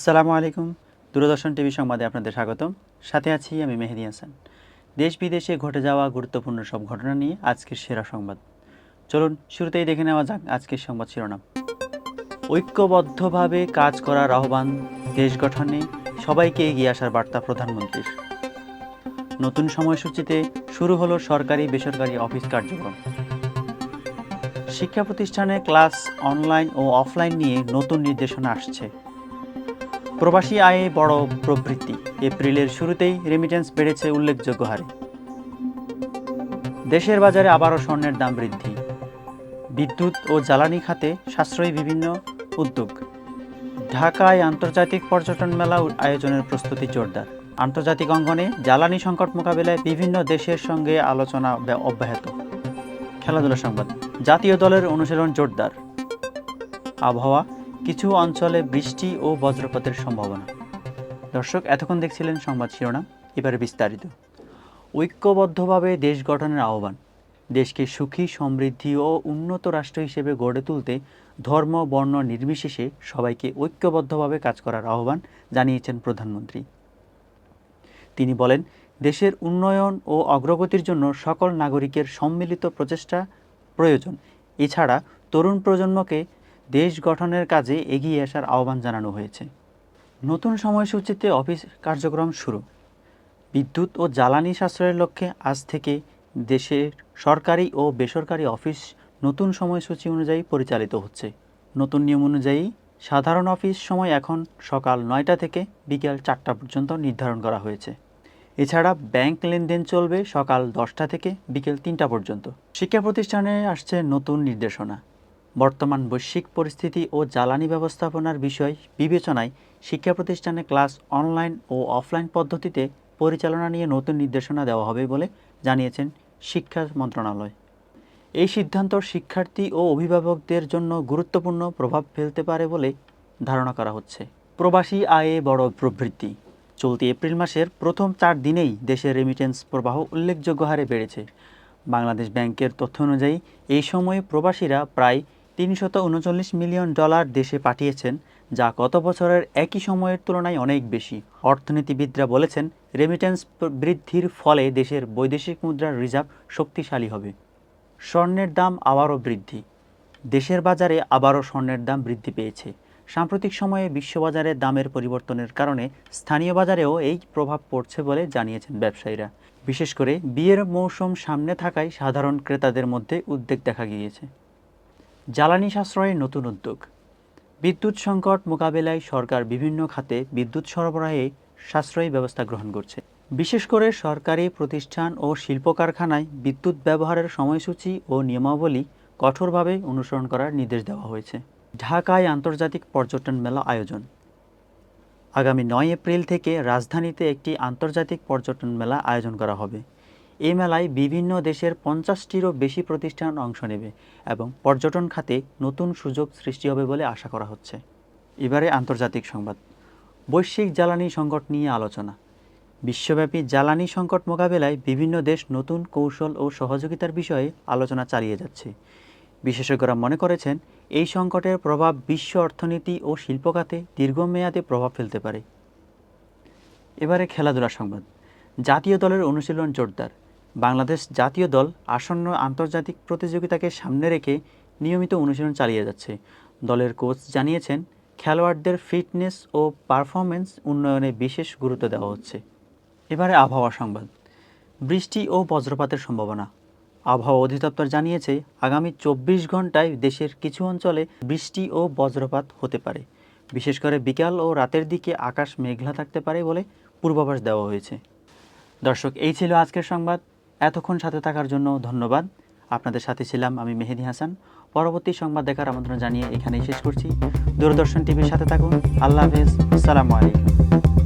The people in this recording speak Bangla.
আসসালামু আলাইকুম। দূরদর্শন টিভি সংবাদে আপনাদের স্বাগতম। সাথে আছি আমি মেহেদী হাসান। দেশ বিদেশে ঘটে যাওয়া গুরুত্বপূর্ণ সব ঘটনা নিয়ে আজকের সেরা সংবাদ। চলুন শুরুতেই দেখে নেওয়া যাক আজকের সংবাদ শিরোনাম। ঐক্যবদ্ধভাবে কাজ করার আহ্বান, দেশ গঠনে সবাইকে এগিয়ে আসার বার্তা প্রধানমন্ত্রীর। নতুন সময়সূচিতে শুরু হলো সরকারি বেসরকারি অফিস কার্যক্রম। শিক্ষা প্রতিষ্ঠানে ক্লাস অনলাইন ও অফলাইন নিয়ে নতুন নির্দেশনা আসছে। প্রবাসী আয়ে বড় প্রবৃদ্ধি, এপ্রিলের শুরুতেই রেমিটেন্স বেড়েছে উল্লেখযোগ্য হারে। দেশের বাজারে আবারও স্বর্ণের দাম বৃদ্ধি। বিদ্যুৎ ও জ্বালানি খাতে সাশ্রয়ী বিভিন্ন উদ্যোগ। ঢাকায় আন্তর্জাতিক পর্যটন মেলা আয়োজনের প্রস্তুতি জোরদার। আন্তর্জাতিক অঙ্গনে জ্বালানি সংকট মোকাবিলায় বিভিন্ন দেশের সঙ্গে আলোচনা অব্যাহত। খেলাধুলা সংবাদ। জাতীয় দলের অনুশীলন জোরদার। আবহাওয়া, কিছু অঞ্চলে বৃষ্টি ও বজ্রপাতের সম্ভাবনা। দর্শক, এতক্ষণ দেখছিলেন সংবাদ শিরোনাম, এবারে বিস্তারিত। ঐক্যবদ্ধভাবে দেশ গঠনের আহ্বান। দেশকে সুখী, সমৃদ্ধি ও উন্নত রাষ্ট্র হিসেবে গড়ে তুলতে ধর্ম বর্ণ নির্বিশেষে সবাইকে ঐক্যবদ্ধভাবে কাজ করার আহ্বান জানিয়েছেন প্রধানমন্ত্রী। তিনি বলেন, দেশের উন্নয়ন ও অগ্রগতির জন্য সকল নাগরিকের সম্মিলিত প্রচেষ্টা প্রয়োজন। এছাড়া তরুণ প্রজন্মকে দেশ গঠনের কাজে এগিয়ে আসার আহ্বান জানানো হয়েছে। নতুন সময়সূচিতে অফিস কার্যক্রম শুরু। বিদ্যুৎ ও জ্বালানি সাশ্রয়ের লক্ষ্যে আজ থেকে দেশের সরকারি ও বেসরকারি অফিস নতুন সময়সূচি অনুযায়ী পরিচালিত হচ্ছে। নতুন নিয়ম অনুযায়ী সাধারণ অফিস সময় এখন সকাল 9টা থেকে বিকেল 4টা পর্যন্ত নির্ধারণ করা হয়েছে। এছাড়া ব্যাংক লেনদেন চলবে সকাল 10টা থেকে বিকেল 3টা পর্যন্ত। শিক্ষা প্রতিষ্ঠানে আসছে নতুন নির্দেশনা। বর্তমান বৈশ্বিক পরিস্থিতি ও জ্বালানি ব্যবস্থাপনার বিষয় বিবেচনায় শিক্ষা প্রতিষ্ঠানে ক্লাস অনলাইন ও অফলাইন পদ্ধতিতে পরিচালনা নিয়ে নতুন নির্দেশনা দেওয়া হবে বলে জানিয়েছেন শিক্ষা মন্ত্রণালয়। এই সিদ্ধান্ত শিক্ষার্থী ও অভিভাবকদের জন্য গুরুত্বপূর্ণ প্রভাব ফেলতে পারে বলে ধারণা করা হচ্ছে। প্রবাসী আয়ে বড় প্রবৃদ্ধি। চলতি এপ্রিল মাসের প্রথম 4 দিনেই দেশের রেমিটেন্স প্রবাহ উল্লেখযোগ্য হারে বেড়েছে। বাংলাদেশ ব্যাংকের তথ্য অনুযায়ী এই সময়ে প্রবাসীরা প্রায় $339 মিলিয়ন দেশে পাঠিয়েছেন, যা গত বছরের একই সময়ের তুলনায় অনেক বেশি। অর্থনীতিবিদরা বলেছেন, রেমিটেন্স বৃদ্ধির ফলে দেশের বৈদেশিক মুদ্রার রিজার্ভ শক্তিশালী হবে। স্বর্ণের দাম আবারও বৃদ্ধি। দেশের বাজারে আবারও স্বর্ণের দাম বৃদ্ধি পেয়েছে। সাম্প্রতিক সময়ে বিশ্ববাজারে দামের পরিবর্তনের কারণে স্থানীয় বাজারেও এই প্রভাব পড়ছে বলে জানিয়েছেন ব্যবসায়ীরা। বিশেষ করে বিয়ের মৌসুম সামনে থাকায় সাধারণ ক্রেতাদের মধ্যে উদ্বেগ দেখা গিয়েছে। জ্বালানি সাশ্রয়ে নতুন উদ্যোগ। বিদ্যুৎ সংকট মোকাবেলায় সরকার বিভিন্ন খাতে বিদ্যুৎ সরবরাহে সাশ্রয়ী ব্যবস্থা গ্রহণ করছে। বিশেষ করে সরকারি প্রতিষ্ঠান ও শিল্প কারখানায় বিদ্যুৎ ব্যবহারের সময়সূচি ও নিয়মাবলী কঠোরভাবে অনুসরণ করার নির্দেশ দেওয়া হয়েছে। ঢাকায় আন্তর্জাতিক পর্যটন মেলা আয়োজন। আগামী 9 এপ্রিল থেকে রাজধানীতে একটি আন্তর্জাতিক পর্যটন মেলা আয়োজন করা হবে। এই মেলায় বিভিন্ন দেশের 50টিরও বেশি প্রতিষ্ঠান অংশ নেবে এবং পর্যটন খাতে নতুন সুযোগ সৃষ্টি হবে বলে আশা করা হচ্ছে। এবারে আন্তর্জাতিক সংবাদ। বৈশ্বিক জ্বালানি সংকট নিয়ে আলোচনা। বিশ্বব্যাপী জ্বালানি সংকট মোকাবেলায় বিভিন্ন দেশ নতুন কৌশল ও সহযোগিতার বিষয়ে আলোচনা চালিয়ে যাচ্ছে। বিশেষজ্ঞরা মনে করেছেন, এই সংকটের প্রভাব বিশ্ব অর্থনীতি ও শিল্প খাতে দীর্ঘমেয়াদে প্রভাব ফেলতে পারে। এবারে খেলাধুলা সংবাদ। জাতীয় দলের অনুশীলন জোরদার। বাংলাদেশ জাতীয় দল আসন্ন আন্তর্জাতিক প্রতিযোগিতাকে সামনে রেখে নিয়মিত অনুশীলন চালিয়ে যাচ্ছে। দলের কোচ জানিয়েছেন, খেলোয়াড়দের ফিটনেস ও পারফরমেন্স উন্নয়নে বিশেষ গুরুত্ব দেওয়া হচ্ছে। এবারে আবহাওয়া সংবাদ। বৃষ্টি ও বজ্রপাতের সম্ভাবনা। আবহাওয়া অধিদপ্তর জানিয়েছে, আগামী 24 ঘন্টায় দেশের কিছু অঞ্চলে বৃষ্টি ও বজ্রপাত হতে পারে। বিশেষ করে বিকাল ও রাতের দিকে আকাশ মেঘলা থাকতে পারে বলে পূর্বাভাস দেওয়া হয়েছে। দর্শক, এই ছিল আজকের সংবাদ। এতক্ষণ সাথে থাকার জন্য ধন্যবাদ। আপনাদের সাথে ছিলাম আমি মেহেদী হাসান। পরবর্তী সংবাদ দেখার আমন্ত্রণ জানিয়ে এখানেই শেষ করছি। দূরদর্শন টিভির সাথে থাকুন। আল্লাহ হাফেজ। আসসালামু আলাইকুম।